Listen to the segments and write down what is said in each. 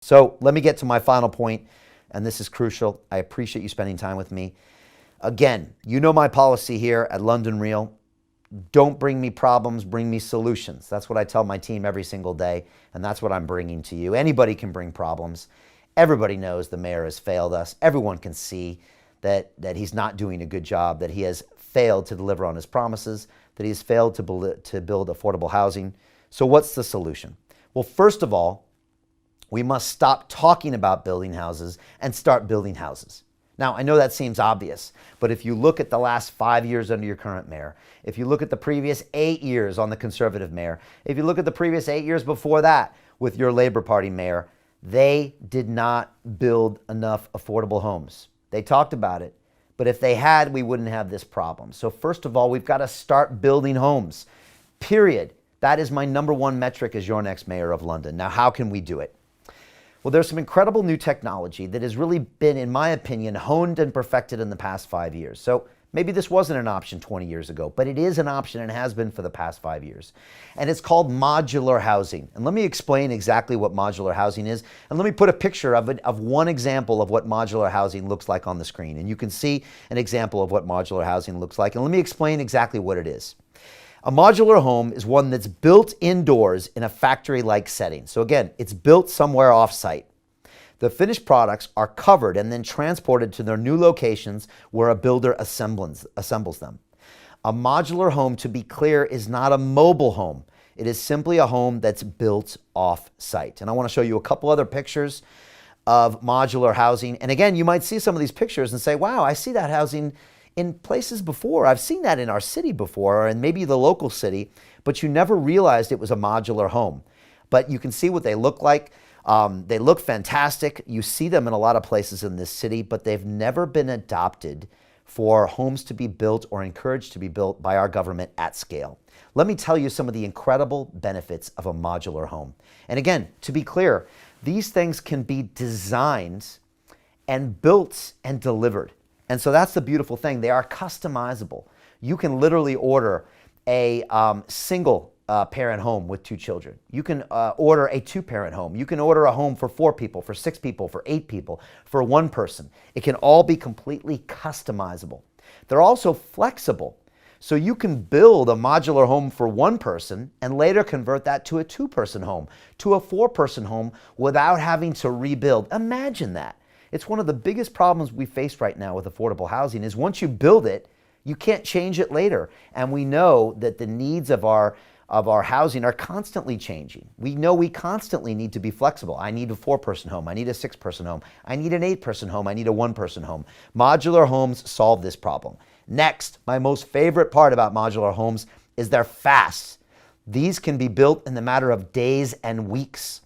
So let me get to my final point, and this is crucial. I appreciate you spending time with me. Again, you know my policy here at London Real. Don't bring me problems, bring me solutions. That's what I tell my team every single day, and that's what I'm bringing to you. Anybody can bring problems. Everybody knows the mayor has failed us. Everyone can see that he's not doing a good job, that he has failed to deliver on his promises, that he has failed to build affordable housing. So what's the solution? Well, first of all, we must stop talking about building houses and start building houses. Now, I know that seems obvious, but if you look at the last 5 years under your current mayor, if you look at the previous 8 years on the conservative mayor, if you look at the previous 8 years before that with your Labor Party mayor, they did not build enough affordable homes. They talked about it, but if they had, we wouldn't have this problem. So first of all, we've got to start building homes, period. That is my #1 metric as your next mayor of London. Now, how can we do it? Well, there's some incredible new technology that has really been, in my opinion, honed and perfected in the past 5 years. So maybe this wasn't an option 20 years ago, but it is an option and has been for the past 5 years. And it's called modular housing. And let me explain exactly what modular housing is. And let me put a picture of one example of what modular housing looks like on the screen. And you can see an example of what modular housing looks like. And let me explain exactly what it is. A modular home is one that's built indoors in a factory-like setting. So again, it's built somewhere off-site. The finished products are covered and then transported to their new locations where a builder assembles them. A modular home, to be clear, is not a mobile home. It is simply a home that's built off-site. And I want to show you a couple other pictures of modular housing. And again, you might see some of these pictures and say, wow, I see that housing in places before. I've seen that in our city before, and maybe the local city, but you never realized it was a modular home. But you can see what they look like. They look fantastic. You see them in a lot of places in this city, but they've never been adopted for homes to be built or encouraged to be built by our government at scale. Let me tell you some of the incredible benefits of a modular home. And again, to be clear, these things can be designed and built and delivered. And so that's the beautiful thing. They are customizable. You can literally order a single parent home with 2 children. You can order a 2-parent home. You can order a home for 4 people, for 6 people, for 8 people, for 1 person. It can all be completely customizable. They're also flexible. So you can build a modular home for 1 person and later convert that to a 2-person home, to a 4-person home without having to rebuild. Imagine that. It's one of the biggest problems we face right now with affordable housing is once you build it, you can't change it later. And we know that the needs of our housing are constantly changing. We know we constantly need to be flexible. I need a 4-person home. I need a 6-person home. I need an 8-person home. I need a 1-person home. Modular homes solve this problem. Next, my most favorite part about modular homes is they're fast. These can be built in the matter of days and weeks.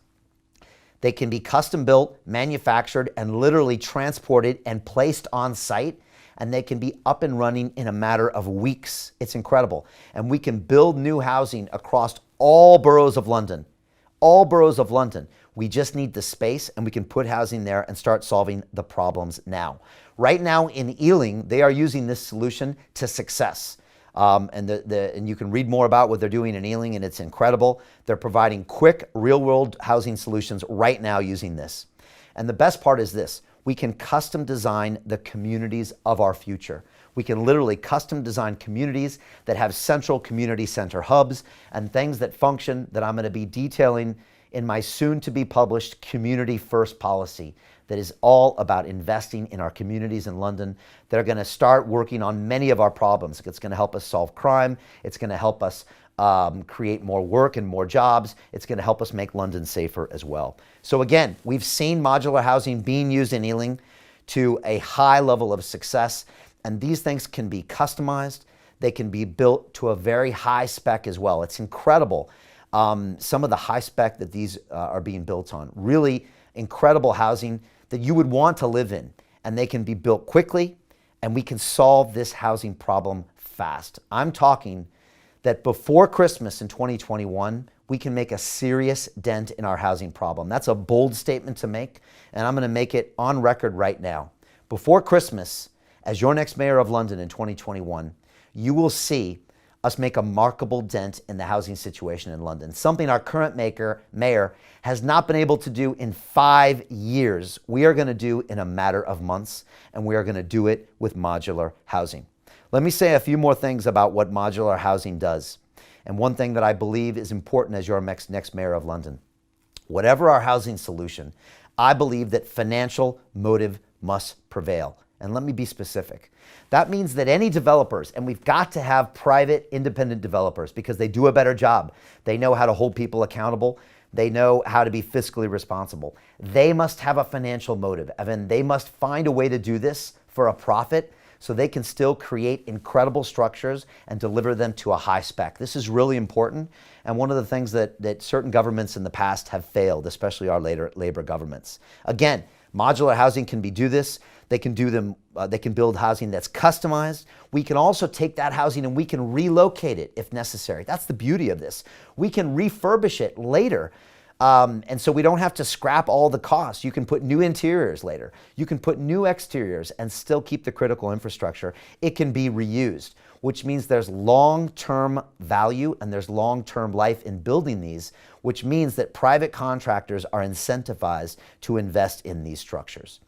They can be custom built, manufactured, and literally transported and placed on site, and they can be up and running in a matter of weeks. It's incredible. And we can build new housing across all boroughs of London. All boroughs of London. We just need the space, and we can put housing there and start solving the problems now. Right now in Ealing, they are using this solution to success. And you can read more about what they're doing in Ealing, and it's incredible. They're providing quick, real-world housing solutions right now using this. And the best part is this. We can custom design the communities of our future. We can literally custom design communities that have central community center hubs and things that function that I'm going to be detailing in my soon-to-be published Community First policy that is all about investing in our communities in London. They're going to start working on many of our problems. It's going to help us solve crime. It's going to help us create more work and more jobs. It's going to help us make London safer as well. So again, we've seen modular housing being used in Ealing to a high level of success, and these things can be customized. They can be built to a very high spec as well. It's incredible. Some of the high spec that these are being built on. Really incredible housing that you would want to live in, and they can be built quickly, and we can solve this housing problem fast. I'm talking that before Christmas in 2021, we can make a serious dent in our housing problem. That's a bold statement to make, and I'm going to make it on record right now. Before Christmas, as your next mayor of London in 2021, you will see us make a markable dent in the housing situation in London, something our current mayor has not been able to do in 5 years. We are going to do in a matter of months, and we are going to do it with modular housing. Let me say a few more things about what modular housing does, and one thing that I believe is important as your next mayor of London. Whatever our housing solution, I believe that financial motive must prevail. And let me be specific. That means that any developers, and we've got to have private independent developers because they do a better job. They know how to hold people accountable. They know how to be fiscally responsible. They must have a financial motive, and they must find a way to do this for a profit so they can still create incredible structures and deliver them to a high spec. This is really important, and one of the things that certain governments in the past have failed, especially our Labor governments. Again, modular housing can do this. They can build housing that's customized. We can also take that housing and we can relocate it if necessary. That's the beauty of this. We can refurbish it later. And so we don't have to scrap all the costs. You can put new interiors later. You can put new exteriors and still keep the critical infrastructure. It can be reused, which means there's long-term value and there's long-term life in building these, which means that private contractors are incentivized to invest in these structures.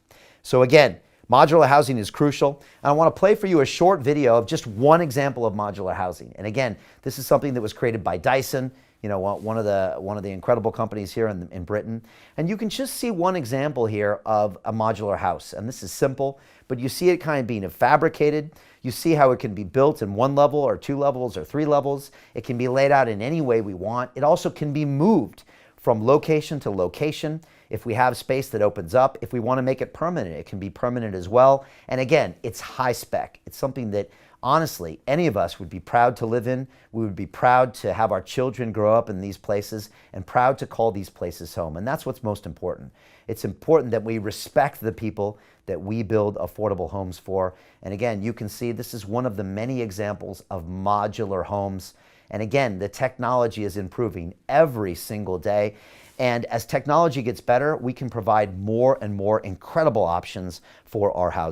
So again, modular housing is crucial. And I want to play for you a short video of just one example of modular housing. And again, this is something that was created by Dyson, one of the incredible companies here in Britain. And you can just see one example here of a modular house. And this is simple, but you see it kind of being fabricated. You see how it can be built in 1 level or 2 levels or 3 levels. It can be laid out in any way we want. It also can be moved from location to location. If we have space that opens up, if we want to make it permanent, it can be permanent as well. And again, it's high spec. It's something that honestly, any of us would be proud to live in. We would be proud to have our children grow up in these places and proud to call these places home. And that's what's most important. It's important that we respect the people that we build affordable homes for. And again, you can see this is one of the many examples of modular homes. And again, the technology is improving every single day. And as technology gets better, we can provide more and more incredible options for our housing.